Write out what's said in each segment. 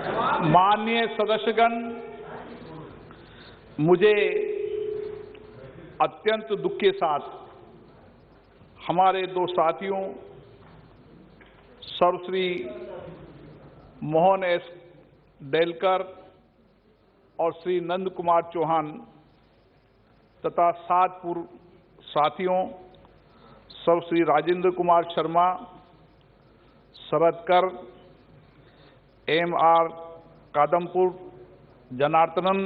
माननीय सदस्यगण, मुझे अत्यंत दुख के साथ हमारे दो साथियों सर्वश्री मोहन एस डेलकर और श्री नंद कुमार चौहान तथा 7 पूर्व साथियों सर्वश्री Rajendra Kumar Sharma, शरदकर, M.R. कादमपुर, Janardhanan,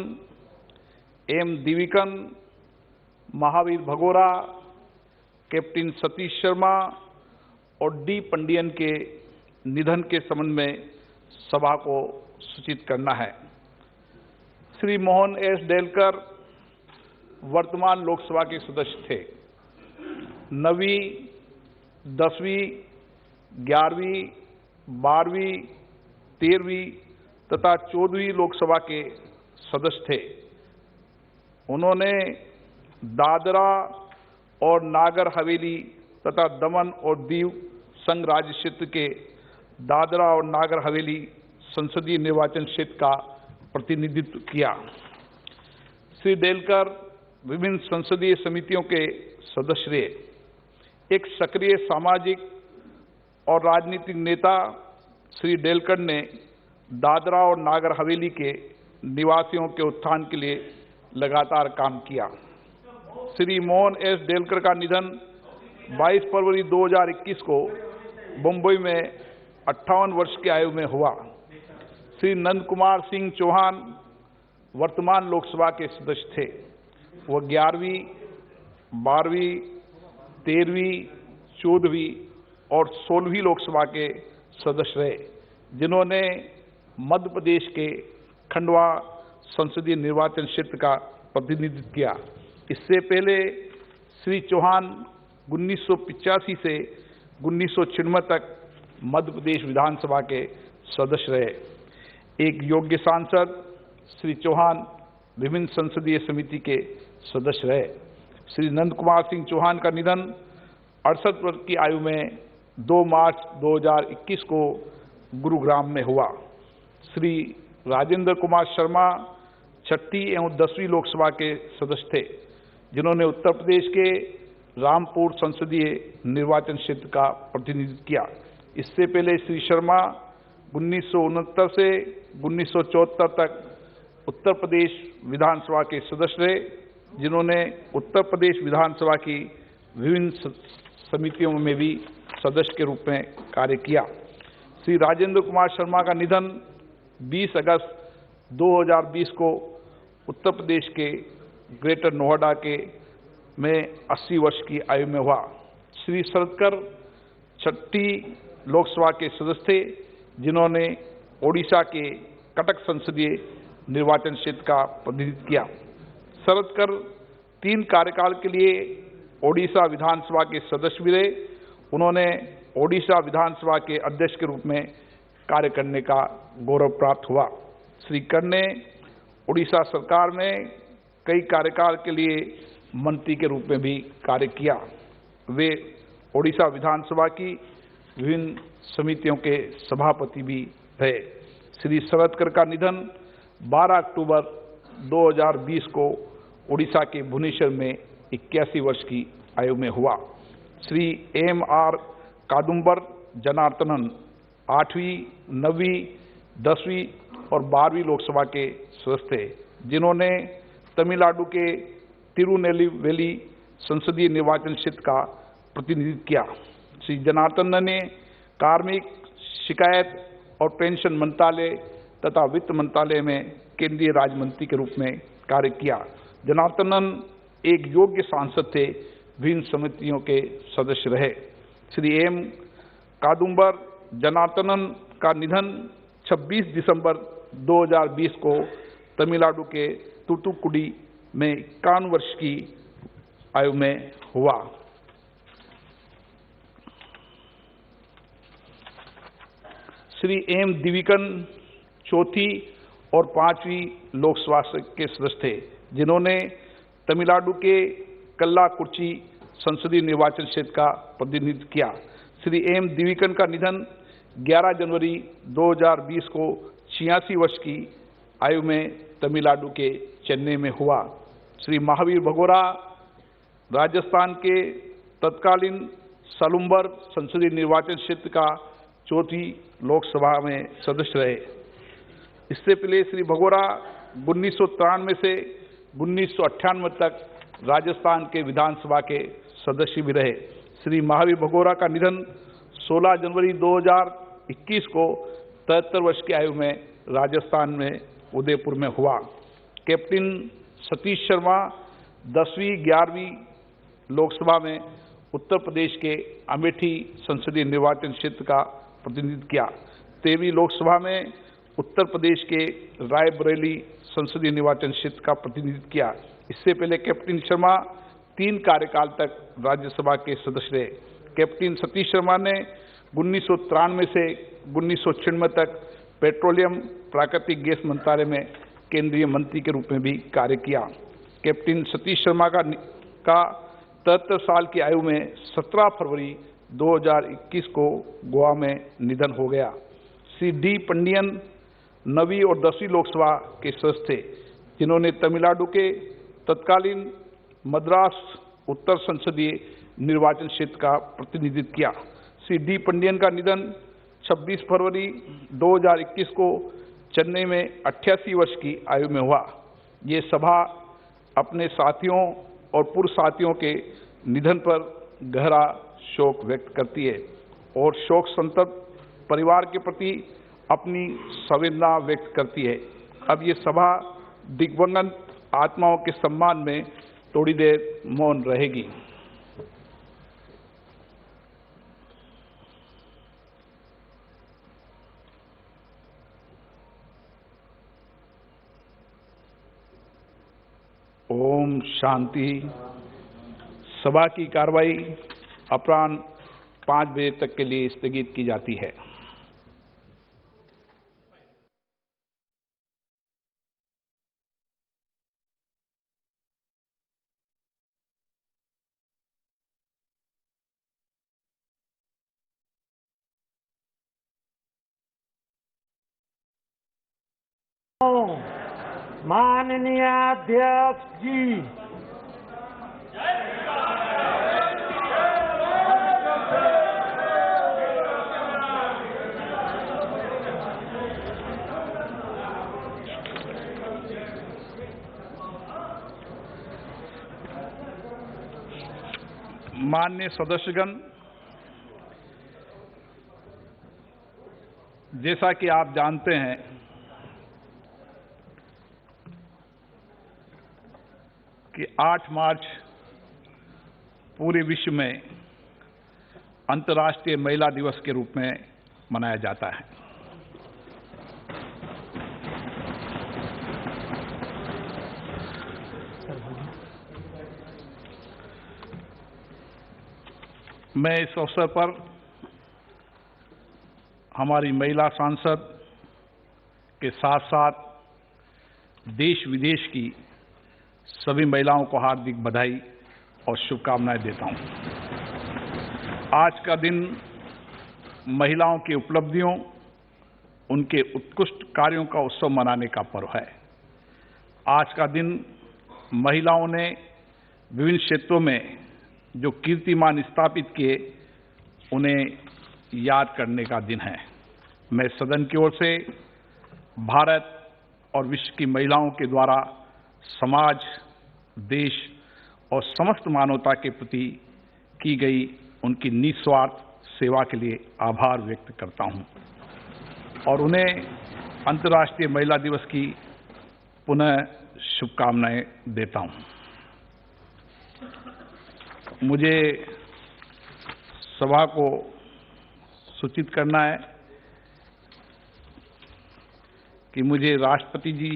M. दिविकन, Mahavir Bhagora, captain Satish Sharma और D. पंडियन के निधन के संबंध में सभा को सूचित करना है। श्री मोहन एस डेलकर वर्तमान लोकसभा के सदस्य थे। 9वीं, 10वीं, 11वीं, 12वीं, 13वीं तथा 14वीं लोकसभा के सदस्य थे। उन्होंने दादरा और नागर हवेली तथा दमन और दीव संघ राज्य क्षेत्र के दादरा और नागर हवेली संसदीय निर्वाचन क्षेत्र का प्रतिनिधित्व किया। श्री डेलकर विभिन्न संसदीय समितियों के सदस्य रहे। एक सक्रिय सामाजिक और राजनीतिक नेता श्री डेलकर ने दादरा और नागर हवेली के निवासियों के उत्थान के लिए लगातार काम किया। श्री मोहन एस डेलकर का निधन 22 फरवरी 2021 को मुंबई में 58 वर्ष की आयु में हुआ। श्री नंद कुमार सिंह चौहान वर्तमान लोकसभा के सदस्य थे। वह 11वीं, 12वीं, 13वीं, 14वीं और 16वीं लोकसभा के सदस्य रहे, जिन्होंने मध्य प्रदेश के खंडवा संसदीय निर्वाचन क्षेत्र का प्रतिनिधित्व किया। इससे पहले श्री चौहान 1985 से 1996 तक मध्य प्रदेश विधानसभा के सदस्य रहे। एक योग्य सांसद श्री चौहान विभिन्न संसदीय समिति के सदस्य रहे। श्री नंद कुमार सिंह चौहान का निधन 68 वर्ष की आयु में 2 मार्च 2021 को गुरुग्राम में हुआ। श्री राजेंद्र कुमार शर्मा 6ठी एवं 10वीं लोकसभा के सदस्य थे, जिन्होंने उत्तर प्रदेश के रामपुर संसदीय निर्वाचन क्षेत्र का प्रतिनिधित्व किया। इससे पहले श्री शर्मा 1969 से 1974 तक उत्तर प्रदेश विधानसभा के सदस्य रहे, जिन्होंने उत्तर प्रदेश विधानसभा की विभिन्न समितियों में भी सदस्य के रूप में कार्य किया। श्री राजेंद्र कुमार शर्मा का निधन 20 अगस्त 2020 को उत्तर प्रदेश के ग्रेटर नोएडा के में 80 वर्ष की आयु में हुआ। श्री शरदकर 6ठी लोकसभा के सदस्य थे, जिन्होंने ओडिशा के कटक संसदीय निर्वाचन क्षेत्र का प्रतिनिधित्व किया। शरदकर 3 कार्यकाल के लिए ओडिशा विधानसभा के सदस्य भी रहे। उन्होंने ओडिशा विधानसभा के अध्यक्ष के रूप में कार्य करने का गौरव प्राप्त हुआ। श्री कर ने ओडिशा सरकार में कई कार्यकाल के लिए मंत्री के रूप में भी कार्य किया। वे ओडिशा विधानसभा की विभिन्न समितियों के सभापति भी रहे। श्री शरदकर का निधन 12 अक्टूबर 2020 को ओडिशा के भुवनेश्वर में 81 वर्ष की आयु में हुआ। श्री M.R. कादम्बर जनार्दनन 8वीं, 9वीं, 10वीं और 12वीं लोकसभा के सदस्य थे, जिन्होंने तमिलनाडु के तिरुनेलवेली संसदीय निर्वाचन क्षेत्र का प्रतिनिधित्व किया। श्री जनार्दनन ने कार्मिक, शिकायत और पेंशन मंत्रालय तथा वित्त मंत्रालय में केंद्रीय राज्य मंत्री के रूप में कार्य किया। जनार्दनन एक योग्य सांसद थे, विभिन्न समितियों के सदस्य रहे। श्री M. कादम्बर जनार्दनन का निधन 26 दिसंबर 2020 को तमिलनाडु के तूतुकुड़ी में 51 वर्ष की आयु में हुआ। श्री M. दिविकन 4थी और 5वीं लोकसभा के सदस्य थे, जिन्होंने तमिलनाडु के कल्लाकुर्ची संसदीय निर्वाचन क्षेत्र का प्रतिनिधित्व किया। श्री M. दिविकन का निधन 11 जनवरी 2020 को 86 वर्ष की आयु में तमिलनाडु के चेन्नई में हुआ। श्री महावीर भगोरा राजस्थान के तत्कालीन सलुम्बर संसदीय निर्वाचन क्षेत्र का चौथी लोकसभा में सदस्य रहे। इससे पहले श्री भगोरा 1993 से 1998 तक राजस्थान के विधानसभा के सदस्य भी रहे। श्री महावीर भगोरा का निधन 16 जनवरी 2021 को 73 वर्ष की आयु में राजस्थान में उदयपुर में हुआ। कैप्टन सतीश शर्मा 10वीं 11वीं लोकसभा में उत्तर प्रदेश के अमेठी संसदीय निर्वाचन क्षेत्र का प्रतिनिधित्व किया। 13वीं लोकसभा में उत्तर प्रदेश के रायबरेली संसदीय निर्वाचन क्षेत्र का प्रतिनिधित्व किया। इससे पहले कैप्टन शर्मा 3 कार्यकाल तक राज्यसभा के सदस्य रहे। कैप्टन सतीश शर्मा ने 1993 से 1996 तक पेट्रोलियम प्राकृतिक गैस मंत्रालय में केंद्रीय मंत्री के रूप में भी कार्य किया। कैप्टन सतीश शर्मा का 73 साल की आयु में 17 फरवरी 2021 को गोवा में निधन हो गया। श्री डी पंडियन 9वीं और 10वीं लोकसभा के सदस्य थे, जिन्होंने तमिलनाडु के तत्कालीन मद्रास उत्तर संसदीय निर्वाचन क्षेत्र का प्रतिनिधित्व किया। श्री डी पंडियन का निधन 26 फरवरी 2021 को चेन्नई में 88 वर्ष की आयु में हुआ। ये सभा अपने साथियों और पूर्व साथियों के निधन पर गहरा शोक व्यक्त करती है और शोक संतप्त परिवार के प्रति अपनी संवेदना व्यक्त करती है। अब ये सभा दिवंगत आत्माओं के सम्मान में थोड़ी देर मौन रहेगी। ओम शांति। सभा की कार्रवाई अपराह्न 5 बजे तक के लिए स्थगित की जाती है। माननीय अध्यक्ष जी, माननीय सदस्यगण, जैसा कि आप जानते हैं कि 8 मार्च पूरे विश्व में अंतर्राष्ट्रीय महिला दिवस के रूप में मनाया जाता है। मैं इस अवसर पर हमारी महिला सांसद के साथ साथ देश विदेश की सभी महिलाओं को हार्दिक बधाई और शुभकामनाएं देता हूं। आज का दिन महिलाओं की उपलब्धियों, उनके उत्कृष्ट कार्यों का उत्सव मनाने का पर्व है। आज का दिन महिलाओं ने विभिन्न क्षेत्रों में जो कीर्तिमान स्थापित किए, उन्हें याद करने का दिन है। मैं सदन की ओर से भारत और विश्व की महिलाओं के द्वारा समाज, देश और समस्त मानवता के प्रति की गई उनकी निस्वार्थ सेवा के लिए आभार व्यक्त करता हूं और उन्हें अंतर्राष्ट्रीय महिला दिवस की पुनः शुभकामनाएं देता हूं। मुझे सभा को सूचित करना है कि मुझे राष्ट्रपति जी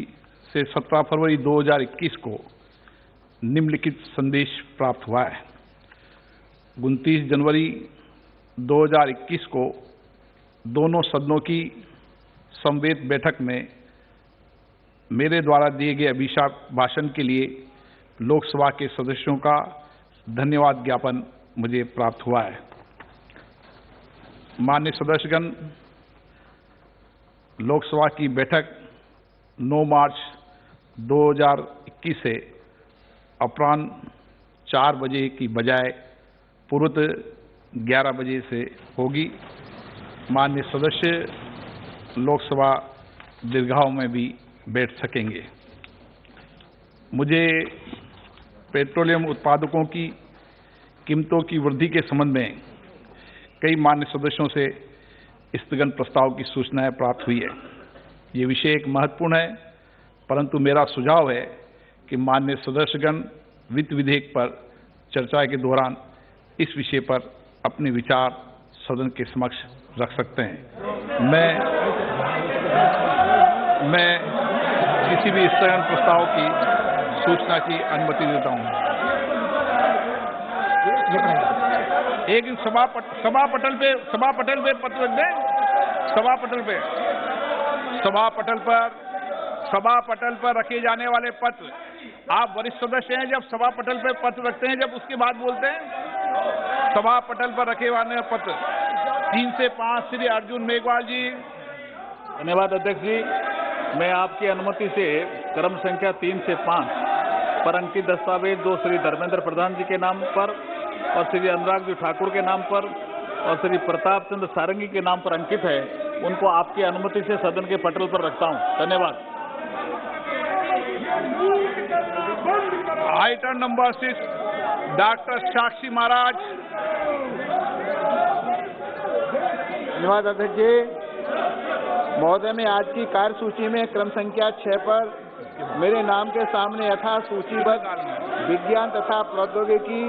से 17 फरवरी 2021 को निम्नलिखित संदेश प्राप्त हुआ है। 29 जनवरी 2021 को दोनों सदनों की समवेत बैठक में मेरे द्वारा दिए गए अभिभाषण भाषण के लिए लोकसभा के सदस्यों का धन्यवाद ज्ञापन मुझे प्राप्त हुआ है। माननीय सदस्यगण, लोकसभा की बैठक 9 मार्च 2021 से अपराह्न 4 बजे की बजाय पूर्व 11 बजे से होगी। माननीय सदस्य लोकसभा दीर्घाओं में भी बैठ सकेंगे। मुझे पेट्रोलियम उत्पादकों की कीमतों की वृद्धि के संबंध में कई मान्य सदस्यों से स्थगन प्रस्ताव की सूचनाएं प्राप्त हुई है। ये विषय एक महत्वपूर्ण है, परंतु मेरा सुझाव है कि मान्य सदस्यगण वित्त विधेयक पर चर्चा के दौरान इस विषय पर अपने विचार सदन के समक्ष रख सकते हैं। मैं किसी भी स्थगन प्रस्ताव की सूचना की अनुमति देता हूं। एक दिन सभा पटल पे पत्र रख दें। सभा पटल पर रखे जाने वाले पत्र, आप वरिष्ठ सदस्य हैं, जब सभा पटल पे पत्र रखते हैं, जब उसके बाद बोलते हैं सभा पटल पर रखे जाने वाले पत्र 3 से 5 श्री अर्जुन मेघवाल जी। धन्यवाद अध्यक्ष जी। मैं आपकी अनुमति से क्रम संख्या 3 से 5 पर अंकित दस्तावेज 2 श्री धर्मेंद्र प्रधान जी के नाम पर और श्री अनुराग जी ठाकुर के नाम पर और श्री प्रताप चंद्र सारंगी के नाम पर अंकित है, उनको आपकी अनुमति से सदन के पटल पर रखता हूं। धन्यवाद। Item number 6, doctor Sakshi Maharaj. धन्यवाद अध्यक्ष जी। महोदय, मैं आज की कार्यसूची में क्रम संख्या 6 पर मेरे नाम के सामने यथा सूचीबद्ध विज्ञान तथा प्रौद्योगिकी,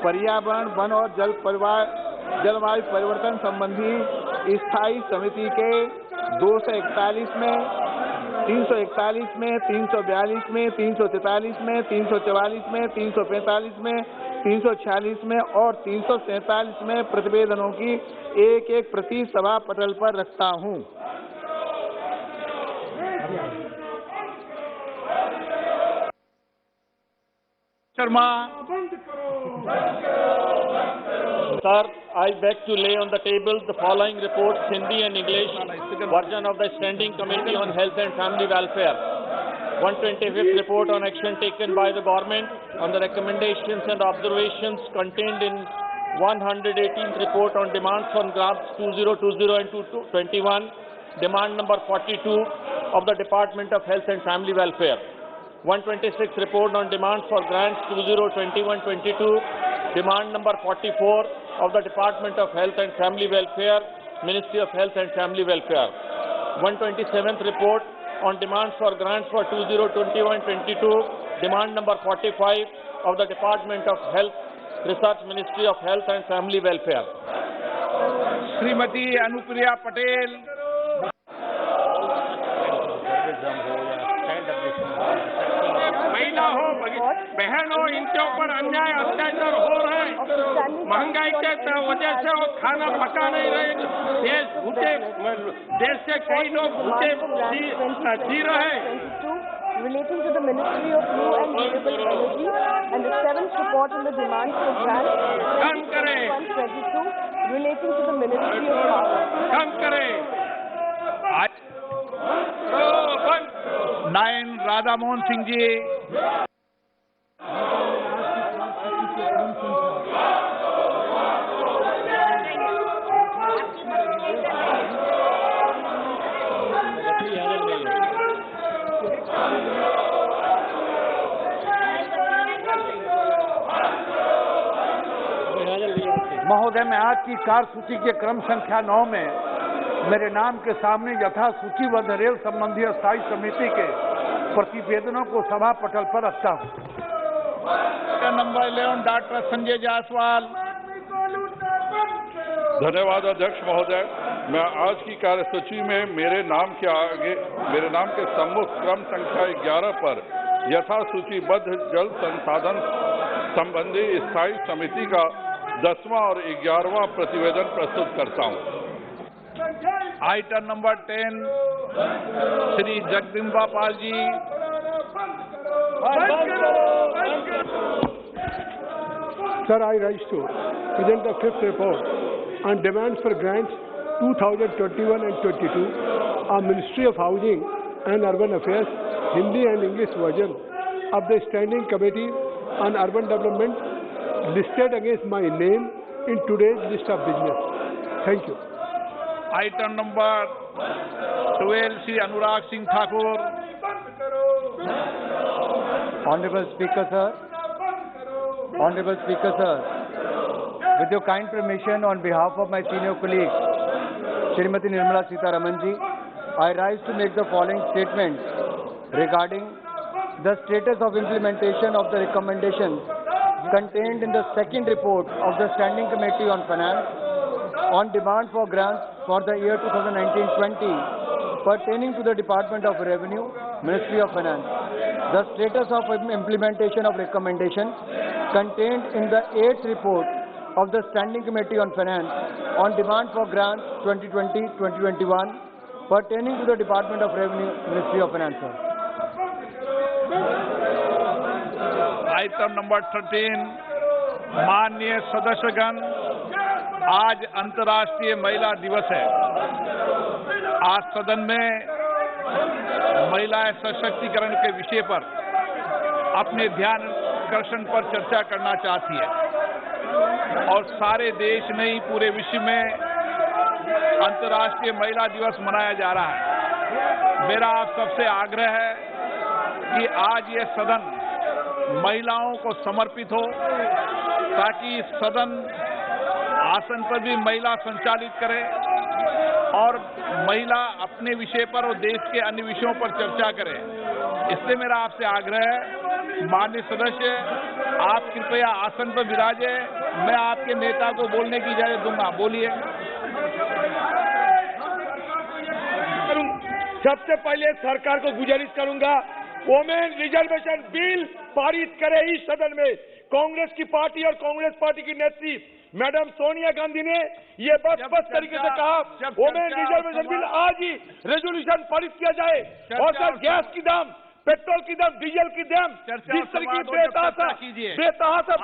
पर्यावरण, वन और जलवायु परिवर्तन संबंधी स्थायी समिति के 241 में, 341 में, 342 में, 343 में, 344 में, 345 में, 346 में और 347 में प्रतिवेदनों की एक प्रति सभा पटल पर रखता हूं। Sharma. Sir, I beg to lay on the table the following reports, Hindi and English version of the Standing Committee on Health and Family Welfare. 125th report on action taken by the government on the recommendations and observations contained in 118th report on demands on grants 2020 and 2021, demand number 42 of the Department of Health and Family Welfare. 126th report on demands for grants 2021-22, demand number 44 of the Department of Health and Family Welfare, Ministry of Health and Family Welfare. 127th report on demands for grants for 2021-22, demand number 45 of the Department of Health, Research, Ministry of Health and Family Welfare. Shrimati Anupriya Patel. महिला हो, बहन हो, इनके ऊपर अन्याय अत्याचार हो रहे हैं। महंगाई के वजह से वो खाना पका नहीं रहे। देश के कई लोग भूखे जी रहे हैं। Relating to the Ministry of New and Renewable Energy and the 7th report on the demands for grants 2021-22 relating to the Ministry of Power. कम करें। 9 राधा मोहन सिंह जी। महोदय, मैं आज की कार्यसूची के क्रम संख्या 9 में मेरे नाम के सामने यथा सूचीबद्ध रेल संबंधी स्थायी समिति के प्रतिवेदनों को सभा पटल पर रखता हूं। Number 11 doctor Sanjay Jaiswal. धन्यवाद अध्यक्ष महोदय। मैं आज की कार्यसूची में मेरे नाम के सम्मुख क्रम संख्या 11 पर यथा सूचीबद्ध जल संसाधन संबंधी स्थायी समिति का 10वां और 11वां प्रतिवेदन प्रस्तुत करता हूं। Item number 10 Shri Jagdamba Pal ji. Sir, I rise to present the 5th report on demands for grants 2021 and 22 of Ministry of Housing and Urban Affairs, Hindi and English version of the Standing Committee on Urban Development listed against my name in today's list of business. Thank you. Item number 12, Shri Anurag Singh Thakur. Honorable Speaker, sir. Honorable Speaker, sir. With your kind permission, on behalf of my senior colleague, Srimati Nirmala Sitharaman ji, I rise to make the following statement regarding the status of implementation of the recommendations contained in the second report of the Standing Committee on Finance on demand for grants for the year 2019-20 pertaining to the Department of Revenue, Ministry of Finance. The status of implementation of recommendations contained in the 8th report of the Standing Committee on Finance on demand for grants 2020-2021 pertaining to the Department of Revenue, Ministry of Finance. Item number 13, माननीय सदस्यगण, आज अंतर्राष्ट्रीय महिला दिवस है। आज सदन में महिला सशक्तिकरण के विषय पर अपने ध्यान आकर्षण पर चर्चा करना चाहती है और सारे देश नहीं पूरे विश्व में अंतर्राष्ट्रीय महिला दिवस मनाया जा रहा है। मेरा आप सबसे आग्रह है कि आज ये सदन महिलाओं को समर्पित हो ताकि सदन आसन पर भी महिला संचालित करे और महिला अपने विषय पर और देश के अन्य विषयों पर चर्चा करे। इसलिए मेरा आपसे आग्रह है, माननीय सदस्य, आप कृपया आसन पर विराजे। मैं आपके नेता को बोलने की इजाजत दूंगा। बोलिए। सबसे पहले सरकार को गुजारिश करूंगा, वोमेन रिजर्वेशन बिल पारित करे इस सदन में। कांग्रेस की पार्टी और कांग्रेस पार्टी की नेत्री मैडम सोनिया गांधी ने ये बस तरीके से कहा, वोमेन रिजर्वेशन बिल आज ही रेजोल्यूशन पारित किया जाए। और सर, गैस की दाम, पेट्रोल की दाम, डीजल की दाम जिस तरीके बेतहाशा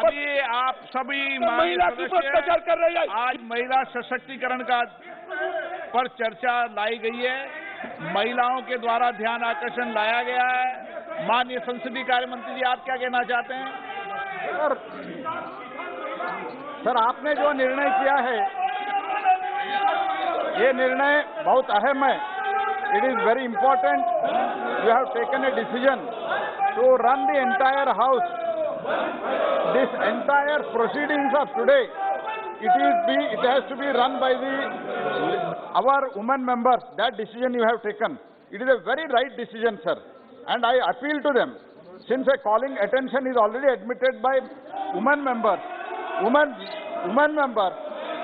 आप सभी महिला की अत्याचार कर रही है। आज महिला सशक्तिकरण का पर चर्चा लाई गई है, महिलाओं के द्वारा ध्यान आकर्षण लाया गया है। माननीय संसदीय कार्य मंत्री जी, आप क्या कहना चाहते हैं? सर, आपने जो निर्णय किया है, ये निर्णय बहुत अहम है। It is very important. You have taken a decision to run the entire house. This entire proceedings of today, it has to be run by our women members. That decision you have taken, it is a very right decision, sir, and I appeal to them, since a calling attention is already admitted by women members,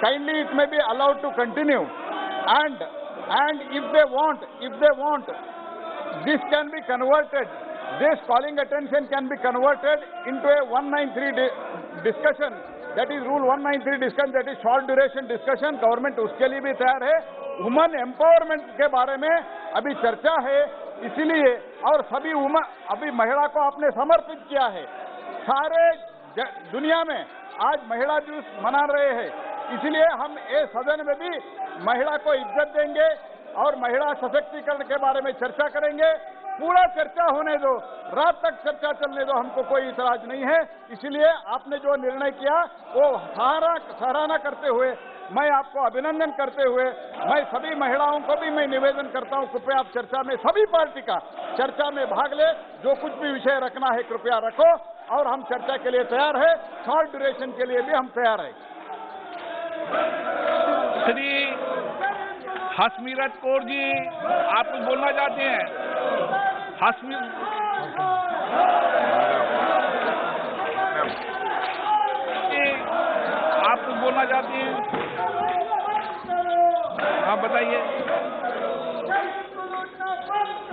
kindly it may be allowed to continue, and if they want, this can be converted, this calling attention can be converted into a 193 discussion. That is rule 193 discussion, that is short duration discussion. Government उसके लिए भी तैयार है। Women empowerment के बारे में अभी चर्चा है, इसीलिए और सभी अभी महिला को आपने समर्पित किया है। सारे दुनिया में आज महिला दिवस मना रहे हैं, इसलिए हम इस सदन में भी महिला को इज्जत देंगे और महिला सशक्तिकरण के बारे में चर्चा करेंगे। पूरा चर्चा होने दो, रात तक चर्चा चलने दो, हमको कोई इतराज नहीं है। इसलिए आपने जो निर्णय किया वो सराहना करते हुए, मैं आपको अभिनंदन करते हुए, मैं सभी महिलाओं को भी मैं निवेदन करता हूं, कृपया आप चर्चा में, सभी पार्टी का चर्चा में भाग ले। जो कुछ भी विषय रखना है कृपया रखो, और हम चर्चा के लिए तैयार है। शॉर्ट ड्यूरेशन के लिए भी हम तैयार है। श्री हसमीरत कौर जी, आप कुछ बोलना चाहते हैं? आप कुछ बोलना चाहती हैं? आप बताइए,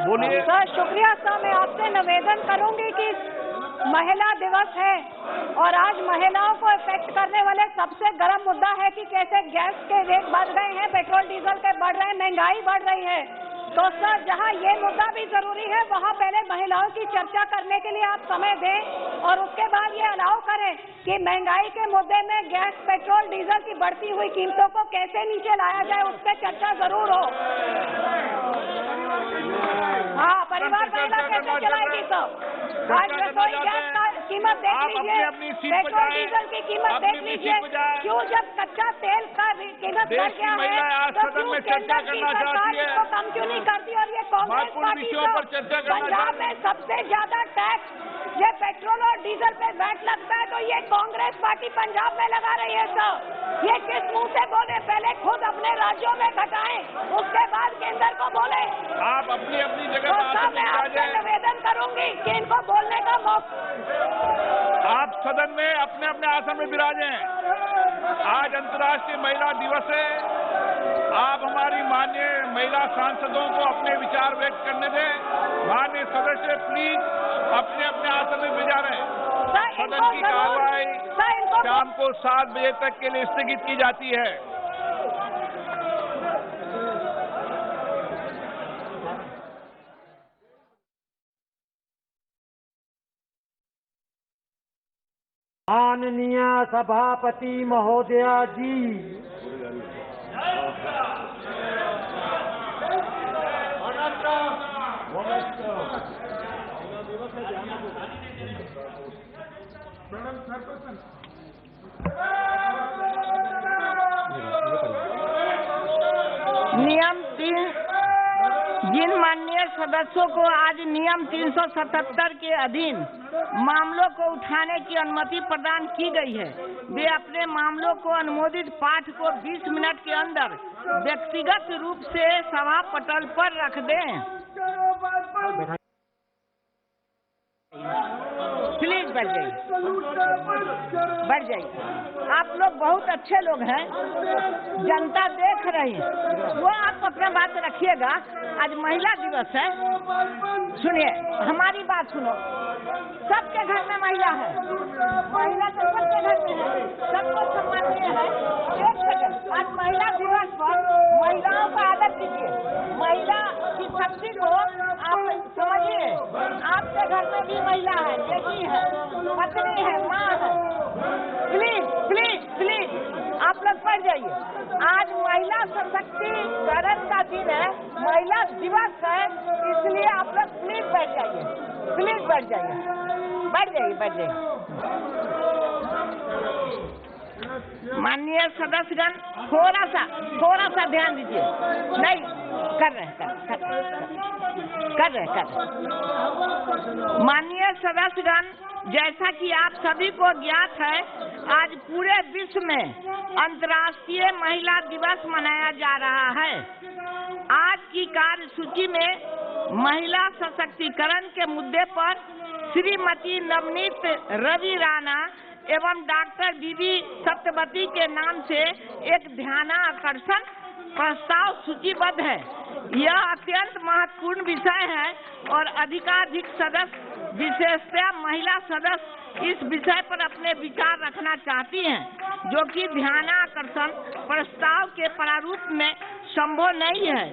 बोलिए। सर, शुक्रिया सर। मैं आपसे निवेदन करूंगी कि महिला दिवस है और आज महिलाओं को इफेक्ट करने वाले सबसे गर्म मुद्दा है कि कैसे गैस के रेट बढ़ रहे हैं, पेट्रोल डीजल के बढ़ रहे हैं, महंगाई बढ़ रही है। तो सर, जहां ये मुद्दा भी जरूरी जरूरी है वहाँ पहले महिलाओं की चर्चा करने के लिए आप समय दें और उसके बाद ये अलाउ करें कि महंगाई के मुद्दे में गैस, पेट्रोल, डीजल की बढ़ती हुई कीमतों को कैसे नीचे लाया जाए, उस पर चर्चा जरूर हो। हाँ, परिवार महिला कैसे चलाएगी सब? आज रसोई गैस का कीमत देख लीजिए, पेट्रोल डीजल की कीमत देख लीजिए, क्यों जब कच्चा तेल का कीमत बढ़ गया है तो क्यों केंद्र की सरकार इसको कम क्यों नहीं करती? और ये कांग्रेस पार्टी को पंजाब में सबसे ज्यादा टैक्स ये पेट्रोल और डीजल पे वैट लगता है, तो ये कांग्रेस पार्टी पंजाब में लगा रही है सर। ये किस मुंह से बोले? पहले खुद अपने राज्यों में घटाएं, उसके बाद केंद्र को बोले। आप अपनी अपनी जगह तो मैं आपसे निवेदन करूंगी कि इनको बोलने का मौका। आप सदन में अपने अपने आसन में विराजें। आज अंतर्राष्ट्रीय महिला दिवस है। आप हमारी माननीय महिला सांसदों को अपने विचार व्यक्त करने दें। माननीय सदस्य प्लीज अपने अपने आसन में विराजें। सदन की कार्रवाई शाम को 7 बजे तक के लिए स्थगित की जाती है। माननीय सभापति महोदया जी, नियम 3 जिन माननीय सदस्यों को आज नियम 377 के अधीन मामलों को उठाने की अनुमति प्रदान की गई है, वे अपने मामलों को अनुमोदित पाठ को 20 मिनट के अंदर व्यक्तिगत रूप से सभा पटल पर रख दें। प्लीज बढ़ जाइए। आप लोग बहुत अच्छे लोग हैं, जनता देख रही है, वो आप अपना बात रखिएगा। आज महिला दिवस है, सुनिए हमारी बात सुनो। सबके घर में महिला है, महिला तो सबके घर में है, सबको सम्मानीय है। एक सेकंड, आज महिला दिवस पर महिलाओं का आदर कीजिए, महिला की शक्ति को आप समझिए। आपके घर में भी महिला है, बेटी है, पत्नी है, माँ है। प्लीज प्लीज प्लीज आप लोग पढ़ जाइए। आज महिला सशक्तिकरण का दिन है, महिला दिवस है, इसलिए आप लोग प्लीज बैठ जाइए, प्लीज बैठ जाइए। माननीय सदस्यगण थोड़ा सा ध्यान दीजिए। नहीं कर रहे माननीय सदस्यगण, जैसा कि आप सभी को ज्ञात है, आज पूरे विश्व में अंतर्राष्ट्रीय महिला दिवस मनाया जा रहा है। आज की कार्यसूची में महिला सशक्तिकरण के मुद्दे पर श्रीमती नवनीत रवि राणा एवं डॉक्टर बीबी सत्यवती के नाम से एक ध्यानाकर्षण प्रस्ताव सूचीबद्ध है। यह अत्यंत महत्वपूर्ण विषय है और अधिकाधिक सदस्य, विशेषतः महिला सदस्य, इस विषय पर अपने विचार रखना चाहती हैं, जो कि ध्यानाकर्षण प्रस्ताव के प्रारूप में संभव नहीं है।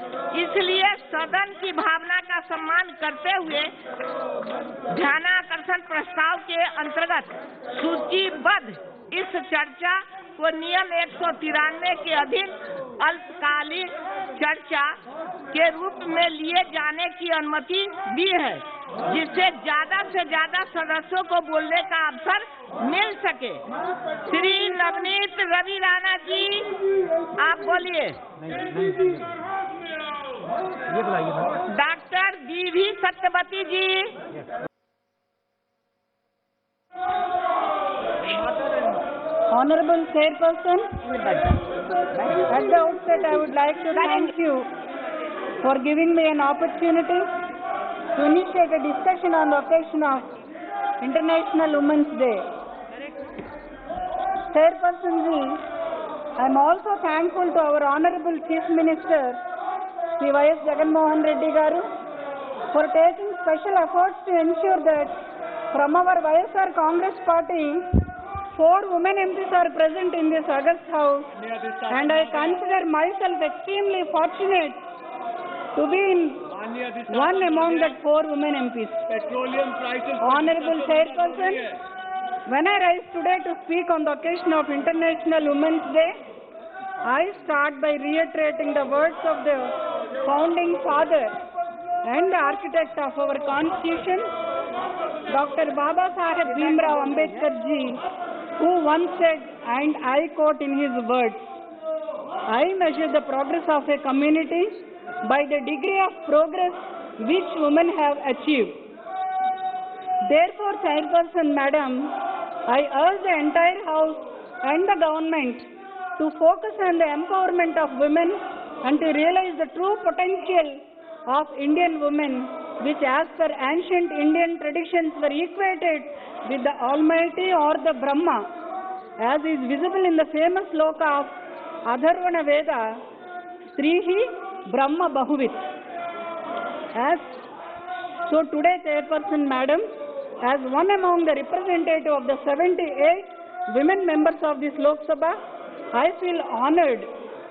इसलिए सदन की भावना का सम्मान करते हुए ध्यानाकर्षण प्रस्ताव के अंतर्गत सूचीबद्ध इस चर्चा को नियम 193 के अधीन अल्पकालीन चर्चा के रूप में लिए जाने की अनुमति दी है, जिससे ज्यादा से ज्यादा सदस्यों को बोलने का अवसर मिल सके। श्री नवनीत रवि राणा जी, आप बोलिए। Doctor B B Satyavathi ji. Honorable Chairperson, at the outset I would like to thank you for giving me an opportunity to initiate a discussion on the occasion of International Women's Day. Chairperson ji, I am also thankful to our Honorable Chief Minister, Sri Y.S. Jagan Mohan Reddy Garu, for taking special efforts to ensure that from our YSR Congress Party, 4 women MPs are present in this August House, and I consider myself extremely fortunate to be in one among the 4 women MPs. Petroleum prices Honorable Chairperson, when I rise today to speak on the occasion of International Women's Day, I start by reiterating the words of the founding father and the architect of our constitution, Dr. Baba Saheb Bhimrao Ambedkar ji, who once said, and I quote in his words, I measure the progress of a community by the degree of progress which women have achieved. Therefore, Chairperson Madam, I urge the entire House and the government to focus on the empowerment of women and to realize the true potential of Indian women, which as per ancient Indian traditions were equated with the Almighty or the Brahma, as is visible in the famous sloka of Atharvana Veda, Strihi Brahma Bahuvit. So today, Chairperson Madam, as one among the representative of the 78 women members of this Lok Sabha, I feel honored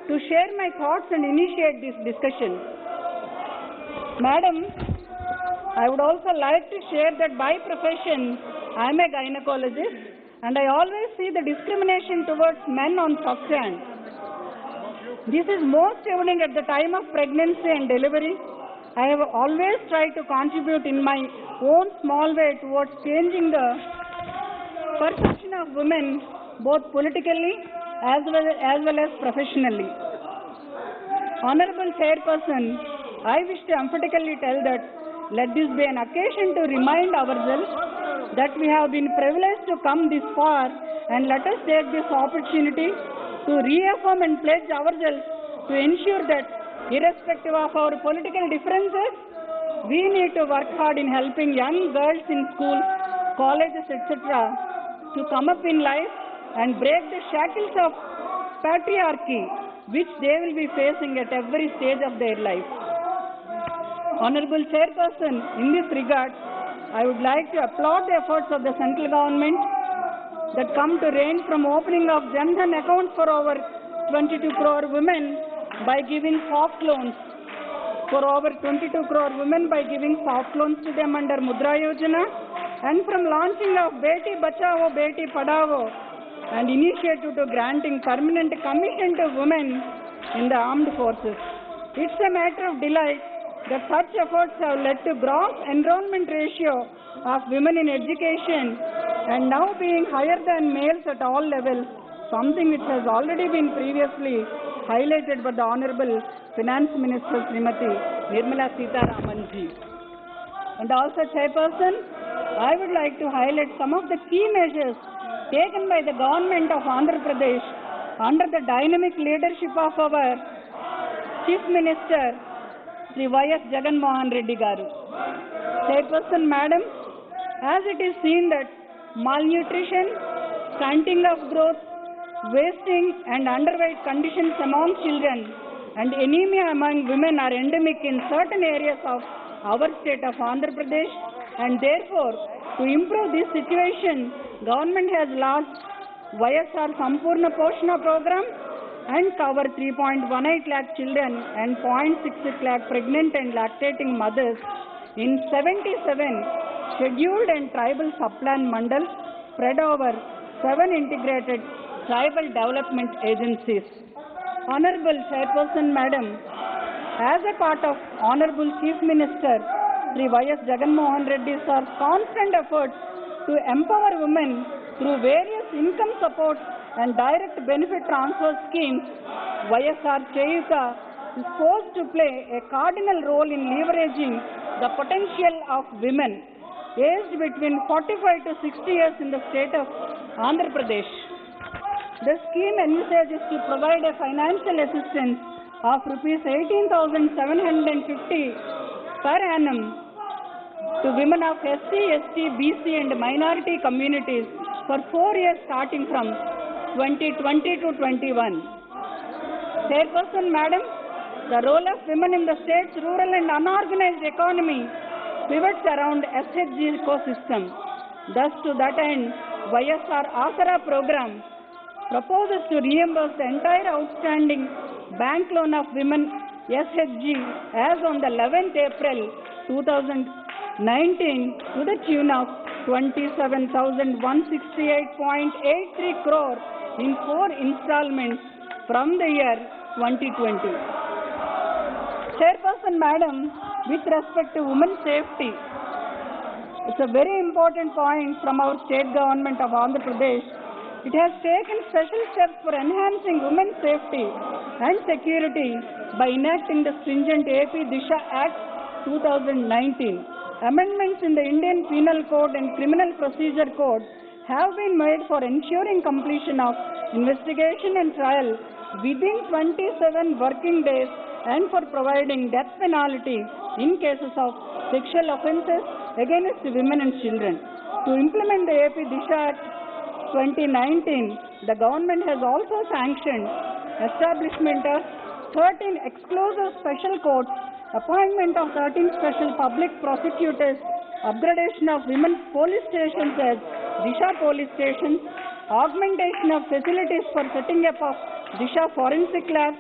to share my thoughts and initiate this discussion. Madam, I would also like to share that by profession, I am a gynecologist and I always see the discrimination towards men on first hand. This is most evident at the time of pregnancy and delivery. I have always tried to contribute in my own small way towards changing the perception of women both politically as well as professionally. Honorable Chairperson, I wish to emphatically tell that let this be an occasion to remind ourselves that we have been privileged to come this far, and let us take this opportunity to reaffirm and pledge ourselves to ensure that irrespective of our political differences, we need to work hard in helping young girls in schools, colleges, etc. to come up in life and break the shackles of patriarchy which they will be facing at every stage of their life. Honorable Chairperson, in this regard, I would like to applaud the efforts of the central government that come to range from opening of Jan Dhan accounts for over 22 crore women by giving soft loans, for over 22 crore women by giving soft loans to them under Mudra Yojana, and from launching of Beti Bachao, Beti Padhao, and initiative to granting permanent commission to women in the armed forces. It's a matter of delight that such efforts have led to gross enrollment ratio of women in education and now being higher than males at all levels, something which has already been previously highlighted by the Honorable Finance Minister Srimati Nirmala Sitharaman ji. And also, Chairperson, I would like to highlight some of the key measures taken by the government of Andhra Pradesh under the dynamic leadership of our Chief Minister Sri Y.S. Jagan Mohan Reddy Garu. Chairperson Madam, as it is seen that malnutrition, stunting of growth, wasting and underweight conditions among children and anemia among women are endemic in certain areas of our state of Andhra Pradesh, and therefore to improve this situation, government has launched YSR Sampurna Poshana program and cover 3.18 lakh children and 0.66 lakh pregnant and lactating mothers in 77 scheduled and tribal subplan mandals spread over 7 integrated tribal development agencies. Honorable Chairperson Madam, as a part of Honorable Chief Minister Sri Y.S. Jagan Mohan Reddy sir's constant efforts to empower women through various income support and direct benefit transfer schemes, YSR Cheyuta is supposed to play a cardinal role in leveraging the potential of women aged between 45 to 60 years in the state of Andhra Pradesh. The scheme envisages to provide a financial assistance of Rs 18,750 per annum to women of SC, ST, BC and minority communities for 4 years starting from 2020 to 21. Chairperson Madam, the role of women in the state's rural and unorganized economy pivots around SHG ecosystem. Thus, to that end, YSR Asara program proposes to reimburse the entire outstanding bank loan of women SHG as on the 11th April 2019 to the tune of 27,168.83 crore in 4 installments from the year 2020. Chairperson Madam, with respect to women's safety, it's a very important point from our state government of Andhra Pradesh. It has taken special steps for enhancing women's safety and security by enacting the stringent AP Disha Act 2019. Amendments in the Indian Penal Code and Criminal Procedure Code have been made for ensuring completion of investigation and trial within 27 working days and for providing death penalty in cases of sexual offences against women and children. To implement the AP Disha Act 2019, the government has also sanctioned establishment of 13 exclusive special courts, appointment of 13 special public prosecutors, upgradation of women's police stations as Disha police stations, augmentation of facilities for setting up of Disha forensic labs,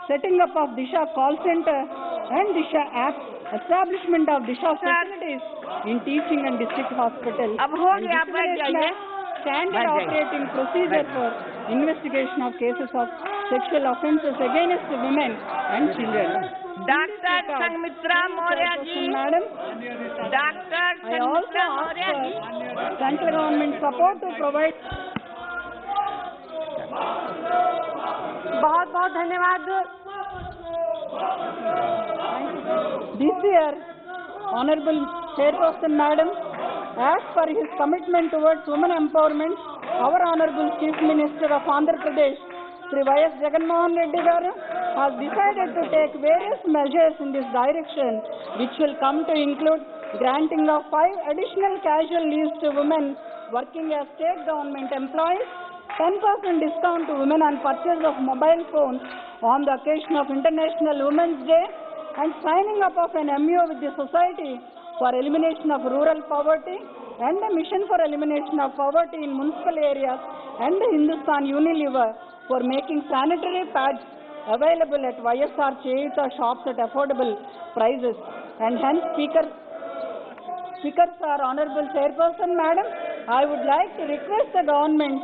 setting up of Disha call center and Disha app, establishment of Disha facilities in teaching and district hospitals, and dissemination of standard operating procedure for investigation of cases of sexual offences against women and children. Dr. Sanghmitra Maurya ji, Madam, Dr. I also ask for central government support to provide. बहुत बहुत धन्यवाद। This year, Honorable Chairperson Madam, as per his commitment towards women empowerment, our Honorable Chief Minister of Andhra Pradesh, Sri Y.S. Jagannath Reddy Garu, has decided to take various measures in this direction, which will come to include granting of 5 additional casual leaves to women working as state government employees, 10% discount to women on purchase of mobile phones on the occasion of International Women's Day, and signing up of an MOU with the Society for Elimination of Rural Poverty and the Mission for Elimination of Poverty in Municipal Areas and the Hindustan Unilever for making sanitary pads available at YSR Cheyuta shops at affordable prices. And hence, Speaker Sir, Honorable Chairperson Madam, I would like to request the government,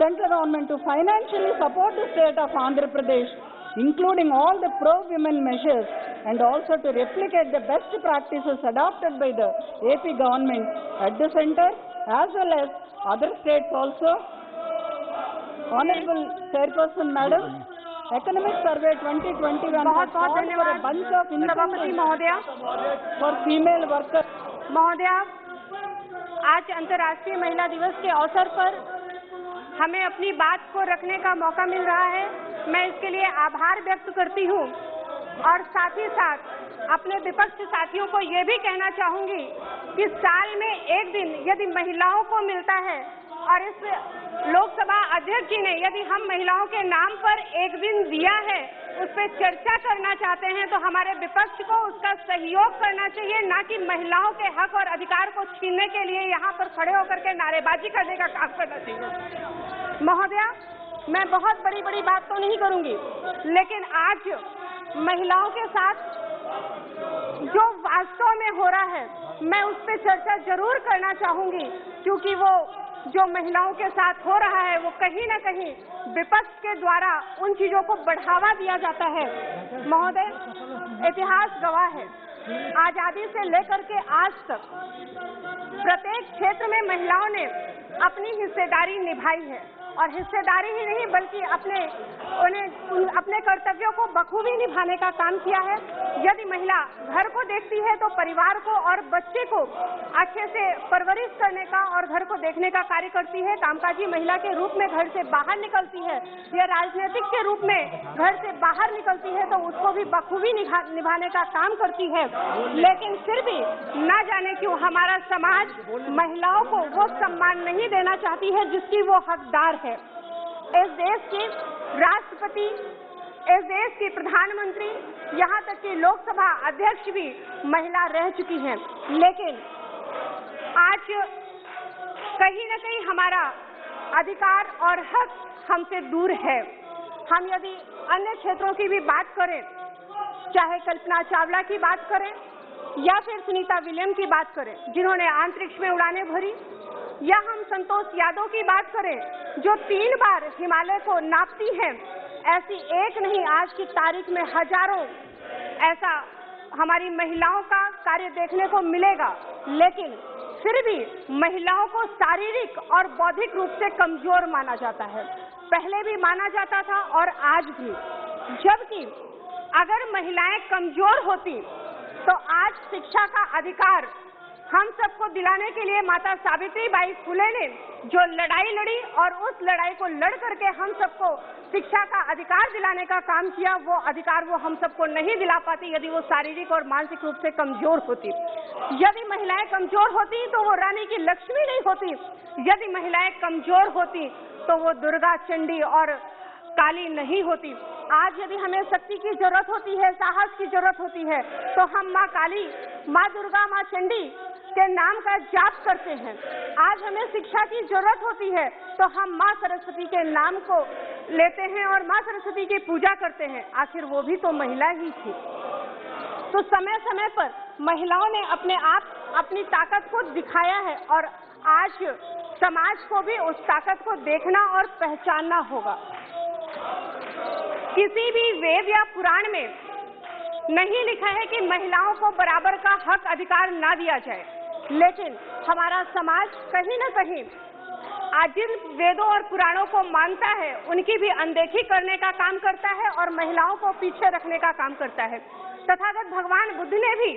central government, to financially support the state of Andhra Pradesh, including all the pro-women measures, and also to replicate the best practices adopted by the AP government at the center as well as other states also. Honorable Chairperson Madam, Economic Survey 2021 has called for a bunch of सभापति महोदया, for female workers. महोदया, आज अंतर्राष्ट्रीय महिला दिवस के अवसर पर हमें अपनी बात को रखने का मौका मिल रहा है। मैं इसके लिए आभार व्यक्त करती हूँ और साथ ही साथ अपने विपक्ष साथियों को ये भी कहना चाहूंगी कि साल में एक दिन यदि महिलाओं को मिलता है और इस लोकसभा अध्यक्ष जी ने यदि हम महिलाओं के नाम पर एक दिन दिया है, उस पर चर्चा करना चाहते हैं, तो हमारे विपक्ष को उसका सहयोग करना चाहिए, ना कि महिलाओं के हक और अधिकार को छीनने के लिए यहाँ पर खड़े होकर के नारेबाजी करने का काम करना चाहिए। महोदया, मैं बहुत बड़ी बड़ी बात तो नहीं करूंगी, लेकिन आज महिलाओं के साथ जो वास्तव में हो रहा है, मैं उस पर चर्चा जरूर करना चाहूंगी, क्योंकि वो जो महिलाओं के साथ हो रहा है वो कहीं न कहीं विपक्ष के द्वारा उन चीजों को बढ़ावा दिया जाता है। महोदय, इतिहास गवाह है, आजादी से लेकर के आज तक प्रत्येक क्षेत्र में महिलाओं ने अपनी हिस्सेदारी निभाई है, और हिस्सेदारी ही नहीं बल्कि अपने कर्तव्यों को बखूबी निभाने का काम किया है। यदि महिला घर को देखती है तो परिवार को और बच्चे को अच्छे से परवरिश करने का और घर को देखने का कार्य करती है। कामकाजी महिला के रूप में घर से बाहर निकलती है या राजनीतिक के रूप में घर से बाहर निकलती है तो उसको भी बखूबी निभाने का काम करती है। लेकिन फिर भी न जाने क्यों हमारा समाज महिलाओं को वो सम्मान नहीं देना चाहती है जिसकी वो हकदार है। इस देश की राष्ट्रपति, इस देश की प्रधानमंत्री, यहाँ तक कि लोकसभा अध्यक्ष भी महिला रह चुकी हैं, लेकिन आज कहीं न कहीं हमारा अधिकार और हक हमसे दूर है। हम यदि अन्य क्षेत्रों की भी बात करें चाहे कल्पना चावला की बात करें या फिर सुनीता विलियम की बात करें जिन्होंने अंतरिक्ष में उड़ानें भरी, या हम संतोष यादव की बात करें जो 3 बार हिमालय को नापती हैं, ऐसी एक नहीं आज की तारीख में हजारों ऐसा हमारी महिलाओं का कार्य देखने को मिलेगा। लेकिन फिर भी महिलाओं को शारीरिक और बौद्धिक रूप से कमजोर माना जाता है, पहले भी माना जाता था और आज भी। जबकि अगर महिलाएं कमजोर होती तो आज शिक्षा का अधिकार हम सबको दिलाने के लिए माता सावित्रीबाई फुले ने जो लड़ाई लड़ी और उस लड़ाई को लड़ करके हम सबको शिक्षा का अधिकार दिलाने का काम किया, वो अधिकार वो हम सबको नहीं दिला पाती यदि वो शारीरिक और मानसिक रूप से कमजोर होती। यदि महिलाएं कमजोर होती तो वो रानी की लक्ष्मी नहीं होती, यदि महिलाएं कमजोर होती तो वो दुर्गा, चंडी और काली नहीं होती। आज यदि हमें शक्ति की जरूरत होती है, साहस की जरूरत होती है, तो हम माँ काली, माँ दुर्गा, माँ चंडी के नाम का जाप करते हैं। आज हमें शिक्षा की जरूरत होती है तो हम माँ सरस्वती के नाम को लेते हैं और माँ सरस्वती की पूजा करते हैं। आखिर वो भी तो महिला ही थी। तो समय समय पर महिलाओं ने अपने आप अपनी ताकत को दिखाया है और आज समाज को भी उस ताकत को देखना और पहचानना होगा। किसी भी वेद या पुराण में नहीं लिखा है कि महिलाओं को बराबर का हक अधिकार ना दिया जाए, लेकिन हमारा समाज कहीं न कहीं आज जिन वेदों और पुराणों को मानता है उनकी भी अनदेखी करने का काम करता है और महिलाओं को पीछे रखने का काम करता है। तथागत भगवान बुद्ध ने भी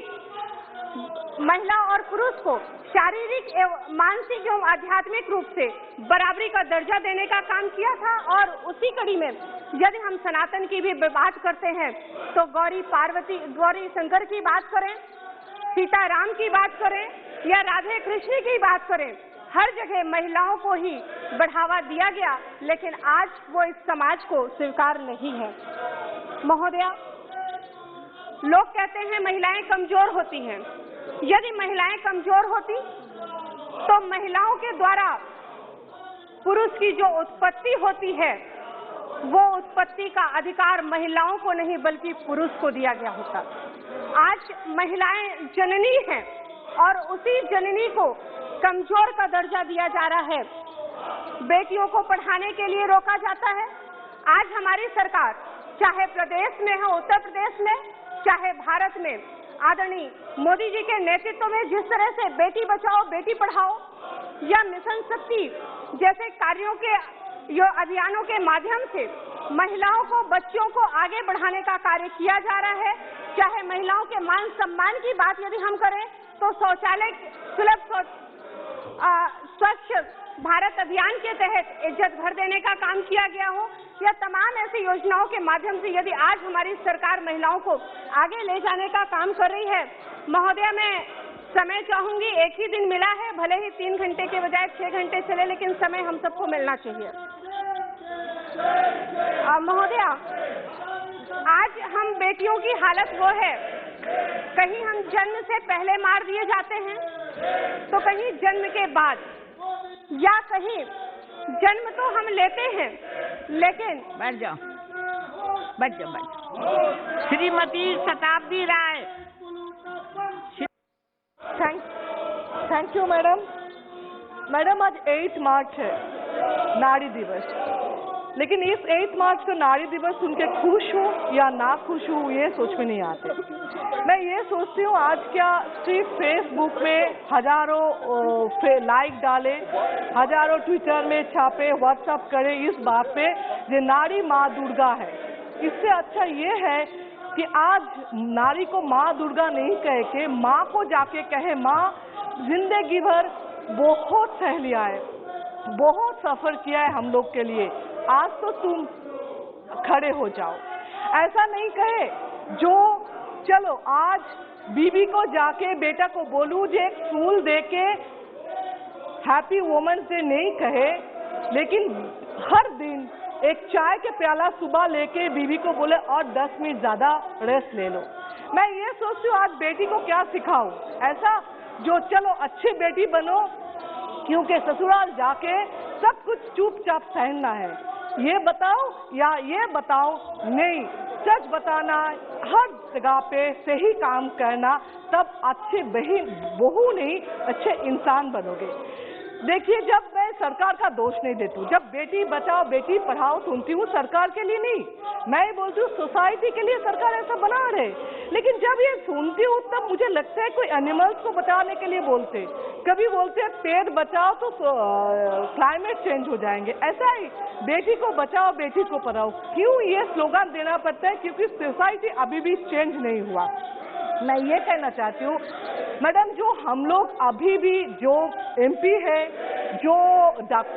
महिला और पुरुष को शारीरिक एवं मानसिक एवं आध्यात्मिक रूप से बराबरी का दर्जा देने का काम किया था। और उसी कड़ी में यदि हम सनातन की भी बात करते हैं तो गौरी पार्वती, गौरी शंकर की बात करें, सीता राम की बात करें या राधे कृष्ण की बात करें, हर जगह महिलाओं को ही बढ़ावा दिया गया, लेकिन आज वो इस समाज को स्वीकार नहीं है। महोदया, लोग कहते हैं महिलाएं कमजोर होती हैं। यदि महिलाएं कमजोर होती तो महिलाओं के द्वारा पुरुष की जो उत्पत्ति होती है वो उत्पत्ति का अधिकार महिलाओं को नहीं बल्कि पुरुष को दिया गया होता। आज महिलाएं जननी हैं और उसी जननी को कमजोर का दर्जा दिया जा रहा है। बेटियों को पढ़ाने के लिए रोका जाता है। आज हमारी सरकार चाहे प्रदेश में हो, उत्तर प्रदेश में, चाहे भारत में, आदरणीय मोदी जी के नेतृत्व में जिस तरह से बेटी बचाओ बेटी पढ़ाओ या मिशन शक्ति जैसे कार्यों के अभियानों के माध्यम से महिलाओं को, बच्चों को आगे बढ़ाने का कार्य किया जा रहा है। चाहे महिलाओं के मान सम्मान की बात यदि हम करें तो शौचालय सुलभ स्वच्छ भारत अभियान के तहत इज्जत घर देने का काम किया गया हो, या तमाम ऐसी योजनाओं के माध्यम से यदि आज हमारी सरकार महिलाओं को आगे ले जाने का काम कर रही है। महोदया, मैं समय चाहूंगी, एक ही दिन मिला है, भले ही 3 घंटे के बजाय 6 घंटे चले, लेकिन समय हम सबको मिलना चाहिए। महोदया, आज हम बेटियों की हालत वो है, कहीं हम जन्म से पहले मार दिए जाते हैं तो कहीं जन्म के बाद, या कहीं जन्म तो हम लेते हैं लेकिन बैठ जाओ। श्रीमती Shatabdi Roy. Thank you madam. Madam, आज 8 मार्च है, नारी दिवस। लेकिन इस 8 मार्च को नारी दिवस सुन के खुश हूँ या ना खुश हूँ ये सोच में नहीं आते। मैं ये सोचती हूँ आज क्या सिर्फ फेसबुक में हजारों लाइक डाले, हजारों ट्विटर में छापे, व्हाट्सएप करे इस बात पे जो नारी माँ दुर्गा है। इससे अच्छा ये है कि आज नारी को माँ दुर्गा नहीं कह के माँ को जाके कहे, माँ जिंदगी भर बहुत सह लिया है, बहुत सफर किया है हम लोग के लिए, आज तो तुम खड़े हो जाओ। ऐसा नहीं कहे जो चलो आज बीबी को जाके बेटा को बोलूं जे एक फूल दे के हैप्पी वुमेन्स डे नहीं कहे, लेकिन हर दिन एक चाय के प्याला सुबह लेके बीबी को बोले और 10 मिनट ज्यादा रेस्ट ले लो। मैं ये सोचती हूँ आज बेटी को क्या सिखाऊं, ऐसा जो चलो अच्छी बेटी बनो क्योंकि ससुराल जाके सब कुछ चुपचाप सहना है, ये बताओ या ये बताओ नहीं, सच बताना, हर जगह पे सही काम करना, तब अच्छे बहू नहीं अच्छे इंसान बनोगे। देखिए, जब मैं सरकार का दोष नहीं देती हूँ, जब बेटी बचाओ बेटी पढ़ाओ सुनती हूँ, सरकार के लिए नहीं, मैं बोलती हूँ सोसाइटी के लिए सरकार ऐसा बना रहे। लेकिन जब ये सुनती हूँ तब मुझे लगता है कोई एनिमल्स को बचाने के लिए बोलते, कभी बोलते हैं पेड़ बचाओ तो क्लाइमेट चेंज हो जाएंगे, ऐसा ही बेटी को बचाओ बेटी को पढ़ाओ। क्यों ये स्लोगन देना पड़ता है? क्योंकि सोसाइटी अभी भी चेंज नहीं हुआ। मैं ये कहना चाहती हूँ मैडम, जो हम लोग अभी भी जो MP है, जो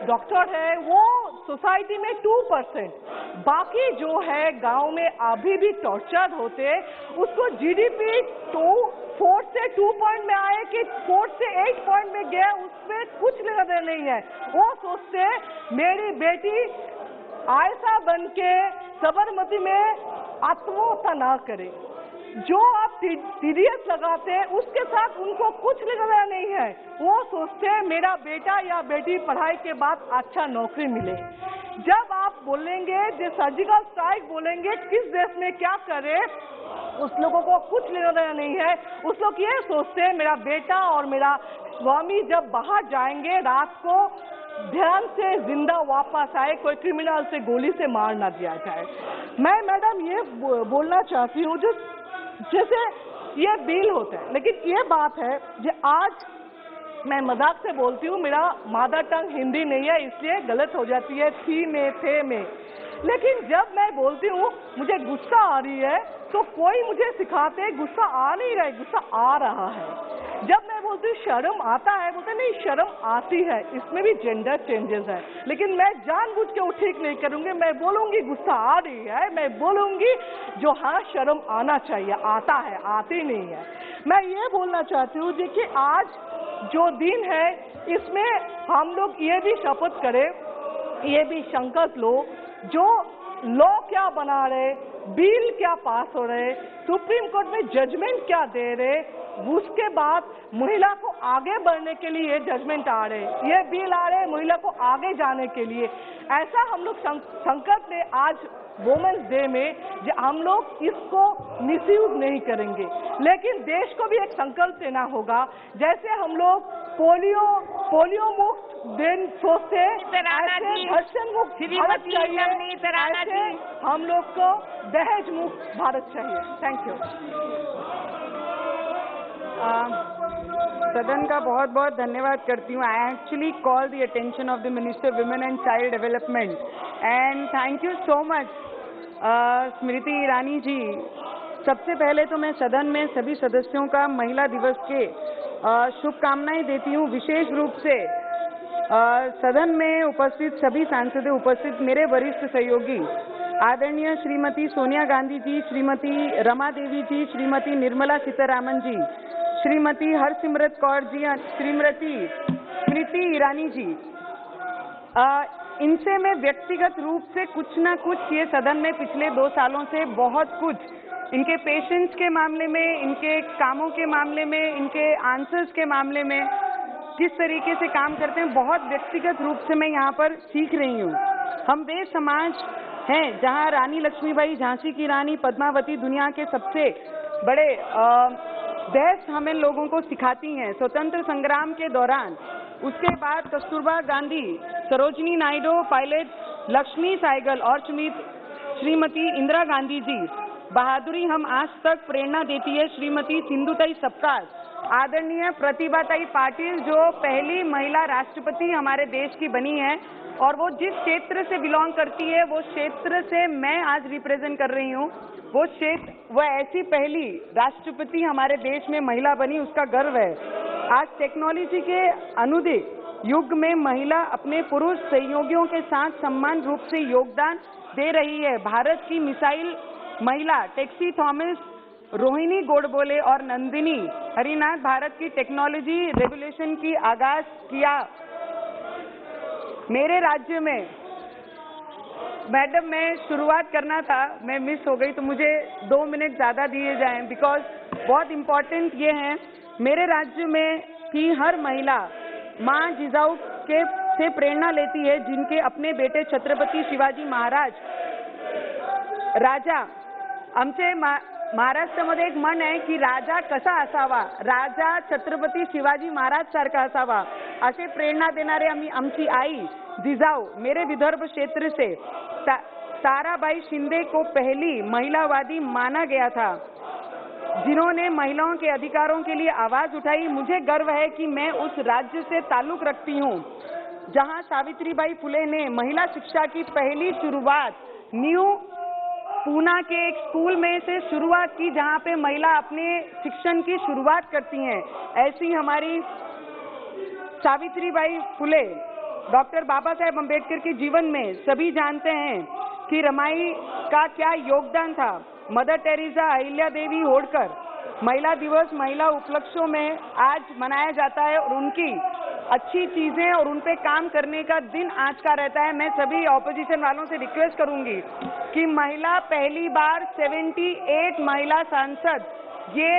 डॉक्टर है, वो सोसाइटी में 2%, बाकी जो है गांव में अभी भी टॉर्चर होते, उसको GDP 4 से 2 पॉइंट में आए कि 4 से 8 पॉइंट में गया, उसमें कुछ लेना देना नहीं है। वो सोचते मेरी बेटी आयशा बन के साबरमती में आत्महत्या ना करे। जो आप TDS लगाते हैं उसके साथ उनको कुछ लेना नहीं है। वो सोचते हैं मेरा बेटा या बेटी पढ़ाई के बाद अच्छा नौकरी मिले। जब आप बोलेंगे जो सर्जिकल स्ट्राइक बोलेंगे किस देश में क्या करे, उस लोगों को कुछ लेना देना नहीं है। उस लोग ये सोचते हैं मेरा बेटा और मेरा स्वामी जब बाहर जाएंगे रात को ध्यान से जिंदा वापस आए, कोई क्रिमिनल से गोली से मार ना दिया जाए। मैं मैडम ये बोलना चाहती हूँ, जो जैसे ये बिल होता है, लेकिन ये बात है जो आज मैं मजाक से बोलती हूँ, मेरा मदर टंग हिंदी नहीं है इसलिए गलत हो जाती है थी में थे में, लेकिन जब मैं बोलती हूँ मुझे गुस्सा आ रही है तो कोई मुझे सिखाते गुस्सा आ नहीं रहा है, गुस्सा आ रहा है। जब मैं बोलती हूँ शर्म आता है, बोलते नहीं शर्म आती है, इसमें भी जेंडर चेंजेस है, लेकिन मैं जानबूझ के वो ठीक नहीं करूंगी। मैं बोलूंगी गुस्सा आ रही है, मैं बोलूंगी जो हाँ शर्म आना चाहिए, आता है, आती नहीं है। मैं ये बोलना चाहती हूँ देखिए आज जो दिन है इसमें हम लोग ये भी शपथ करें, ये भी संकल्प लो, जो लॉ क्या बना रहे, बिल क्या पास हो रहे, सुप्रीम कोर्ट में जजमेंट क्या दे रहे, उसके बाद महिला को आगे बढ़ने के लिए जजमेंट आ रहे, ये बिल आ रहे महिला को आगे जाने के लिए। ऐसा हम लोग संकल्प ले आज वुमेन्स डे में, जो हम लोग इसको मिसयूज नहीं करेंगे। लेकिन देश को भी एक संकल्प लेना होगा, जैसे हम लोग पोलियो मुक्त दिन सोचते, ऐसे भर्षण मुक्त भारत चाहिए, ऐसे हम लोग को दहेज मुक्त भारत चाहिए। Thank you. सदन का बहुत बहुत धन्यवाद करती हूँ। I actually call the attention of the minister women and child development and thank you so much Smriti Irani ji. सबसे पहले तो मैं सदन में सभी सदस्यों का महिला दिवस के शुभकामनाएं देती हूँ। विशेष रूप से सदन में उपस्थित सभी सांसदें, उपस्थित मेरे वरिष्ठ सहयोगी आदरणीय श्रीमती सोनिया गांधी जी, श्रीमती रमा देवी जी, श्रीमती निर्मला सीतारामन जी, श्रीमती हरसिमरत कौर जी, श्रीमती स्मृति ईरानी जी, इनसे मैं व्यक्तिगत रूप से कुछ ना कुछ ये सदन में पिछले 2 सालों से बहुत कुछ, इनके पेशेंस के मामले में, इनके कामों के मामले में, इनके आंसर्स के मामले में किस तरीके से काम करते हैं, बहुत व्यक्तिगत रूप से मैं यहाँ पर सीख रही हूँ। हम देश समाज हैं जहाँ रानी लक्ष्मीबाई, झांसी की रानी पद्मावती दुनिया के सबसे बड़े देश हमें लोगों को सिखाती हैं। स्वतंत्र संग्राम के दौरान, उसके बाद कस्तूरबा गांधी, सरोजिनी नायडू, पायलट लक्ष्मी सहगल और श्रीमती इंदिरा गांधी जी, बहादुरी हम आज तक प्रेरणा देती है श्रीमती सिंधुताई सपकाल, आदरणीय प्रतिभाताई पाटिल जो पहली महिला राष्ट्रपति हमारे देश की बनी है, और वो जिस क्षेत्र से बिलोंग करती है वो क्षेत्र से मैं आज रिप्रेजेंट कर रही हूँ, वो क्षेत्र, वो ऐसी पहली राष्ट्रपति हमारे देश में महिला बनी, उसका गर्व है। आज टेक्नोलॉजी के अनुदित युग में महिला अपने पुरुष सहयोगियों के साथ समान रूप से योगदान दे रही है। भारत की मिसाइल महिला टेक्सी थॉमस, रोहिणी गोडबोले और नंदिनी हरिनाथ भारत की टेक्नोलॉजी रेवोल्यूशन की आगाज किया। मेरे राज्य में मैडम मैं शुरुआत करना था, मैं मिस हो गई, तो मुझे 2 मिनट ज़्यादा दिए जाएं, बिकॉज बहुत इम्पोर्टेंट ये है। मेरे राज्य में की हर महिला माँ जिजाऊ के से प्रेरणा लेती है, जिनके अपने बेटे छत्रपति शिवाजी महाराज राजा आमचे महाराष्ट्रामध्ये एक म्हण आहे की राजा कसा असावा, राजा छत्रपती शिवाजी महाराज सारखा असावा, असे प्रेरणा देणारे आमची आई जिजाऊ मेरे विदर्भ क्षेत्र से ताराबाई शिंदे को पहली महिलावादी माना गया था, जिन्होंने महिलाओं के अधिकारों के लिए आवाज उठाई। मुझे गर्व है कि मैं उस राज्य से ताल्लुक रखती हूँ जहाँ सावित्रीबाई फुले ने महिला शिक्षा की पहली शुरुआत न्यू पूना के एक स्कूल में से शुरुआत की, जहाँ पे महिला अपने शिक्षण की शुरुआत करती हैं। ऐसी हमारी सावित्रीबाई फुले, डॉक्टर बाबा साहेब अम्बेडकर के जीवन में सभी जानते हैं कि रमाई का क्या योगदान था। मदर टेरेसा, अहिल्या देवी होळकर, महिला दिवस महिला उपलक्ष्यों में आज मनाया जाता है और उनकी अच्छी चीजें और उन पे काम करने का दिन आज का रहता है। मैं सभी ऑपोजिशन वालों से रिक्वेस्ट करूंगी कि महिला पहली बार 78 महिला सांसद ये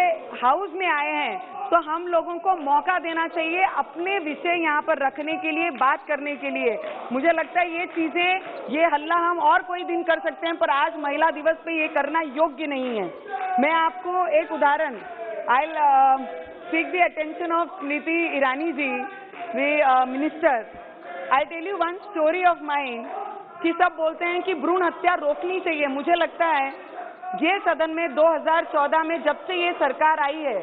हाउस में आए हैं, तो हम लोगों को मौका देना चाहिए अपने विषय यहाँ पर रखने के लिए, बात करने के लिए। मुझे लगता है ये चीजें, ये हल्ला हम और कोई दिन कर सकते हैं, पर आज महिला दिवस पे ये करना योग्य नहीं है। मैं आपको एक उदाहरण, आई seek the attention of Smriti Irani ji, the minister. I'll tell you one story of mine कि सब बोलते हैं कि भ्रूण हत्या रोकनी चाहिए। मुझे लगता है ये सदन में 2014 में जब से ये सरकार आई है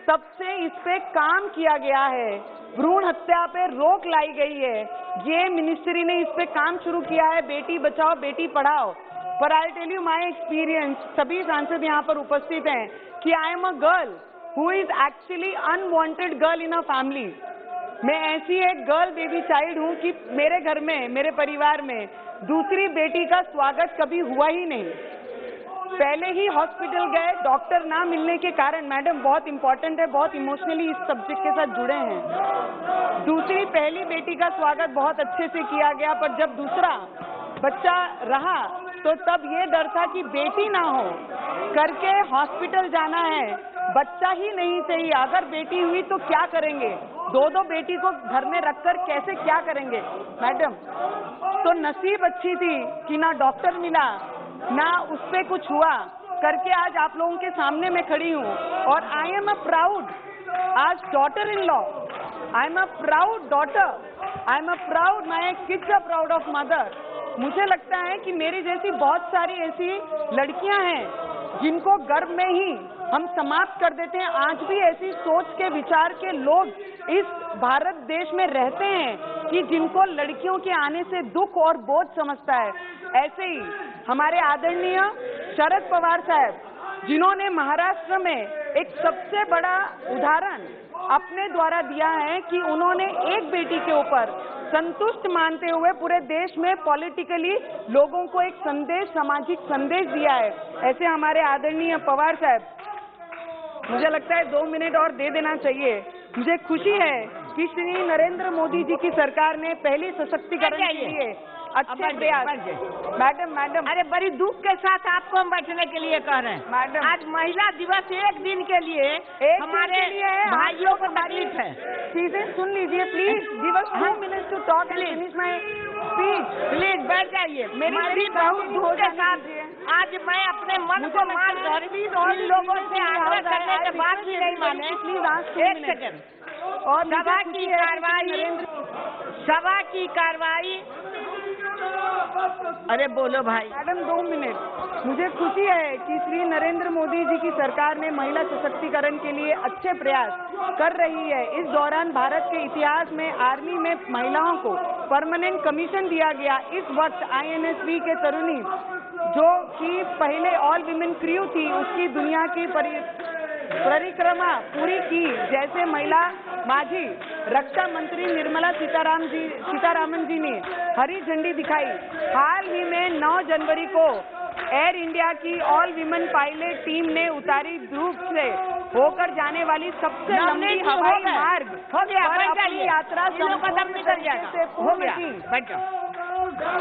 तब से इस पे काम किया गया है, भ्रूण हत्या पे रोक लाई गई है। ये मिनिस्ट्री ने इस पे काम शुरू किया है, बेटी बचाओ बेटी पढ़ाओ। पर I tell you my experience, सभी सांसद यहाँ पर उपस्थित हैं, कि I am a girl who is actually unwanted girl in a family. मैं ऐसी एक गर्ल बेबी चाइल्ड हूँ कि मेरे घर में, मेरे परिवार में दूसरी बेटी का स्वागत कभी हुआ ही नहीं। पहले ही हॉस्पिटल गए, डॉक्टर ना मिलने के कारण, मैडम बहुत इंपॉर्टेंट है, बहुत इमोशनली इस सब्जेक्ट के साथ जुड़े हैं। दूसरी पहली बेटी का स्वागत बहुत अच्छे से किया गया, पर जब दूसरा बच्चा रहा तो तब ये डर था कि बेटी ना हो करके हॉस्पिटल जाना है, बच्चा ही नहीं चाहिए। अगर बेटी हुई तो क्या करेंगे, दो बेटी को घर में रखकर कैसे क्या करेंगे मैडम। तो नसीब अच्छी थी कि ना डॉक्टर मिला ना उस पे कुछ हुआ, करके आज आप लोगों के सामने मैं खड़ी हूँ। और आई एम अ प्राउड आज daughter in law, I am a proud daughter, I am a proud, my kids are proud of mother. मुझे लगता है कि मेरी जैसी बहुत सारी ऐसी लड़कियां हैं जिनको गर्भ में ही हम समाप्त कर देते हैं। आज भी ऐसी सोच के विचार के लोग इस भारत देश में रहते हैं कि जिनको लड़कियों के आने से दुख और बोझ समझता है। ऐसे ही हमारे आदरणीय शरद पवार साहब, जिन्होंने महाराष्ट्र में एक सबसे बड़ा उदाहरण अपने द्वारा दिया है कि उन्होंने एक बेटी के ऊपर संतुष्ट मानते हुए पूरे देश में पॉलिटिकली लोगों को एक संदेश, सामाजिक संदेश दिया है। ऐसे हमारे आदरणीय पवार साहब, मुझे लगता है 2 मिनट और दे देना चाहिए। मुझे खुशी है कि श्री नरेंद्र मोदी जी की सरकार ने पहली सशक्तिकरण के लिए अच्छे प्रयास। मैडम अरे बड़ी दुख के साथ आपको हम बैठने के लिए कह रहे हैं मैडम। आज महिला दिवस एक दिन के लिए हमारे भाइयों को तकलीफ है। चीजें सुन लीजिए please, give us 2 minutes to talk and finish my speech. Please बैठ जाइए। मेरी बहुत दुख के साथ आज मैं अपने मन को मान कर इन लोगों से आग्रह करने के बाद भी नहीं माने। एक सेकंड। और सभा की कार्रवाई अरे बोलो भाई। Madam 2 minute. मुझे खुशी है कि श्री नरेंद्र मोदी जी की सरकार ने महिला सशक्तिकरण के लिए अच्छे प्रयास कर रही है। इस दौरान भारत के इतिहास में आर्मी में महिलाओं को परमानेंट कमीशन दिया गया। इस वक्त INSV के तरुणी जो कि पहले ऑल विमेन क्रू थी, उसकी दुनिया की परिक्रमा पूरी की। जैसे महिला माझी रक्षा मंत्री निर्मला सीतारामन जी ने हरी झंडी दिखाई। हाल ही में 9 जनवरी को एयर इंडिया की ऑल विमेन पायलट टीम ने उत्तरी ध्रुव से होकर जाने वाली सबसे लंबी हवाई मार्ग अपनी यात्रा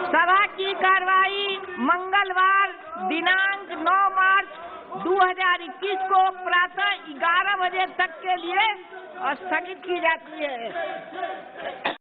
सभा की कार्रवाई मंगलवार दिनांक 9 मार्च 2021 को प्रातः 11 बजे तक के लिए स्थगित की जाती है।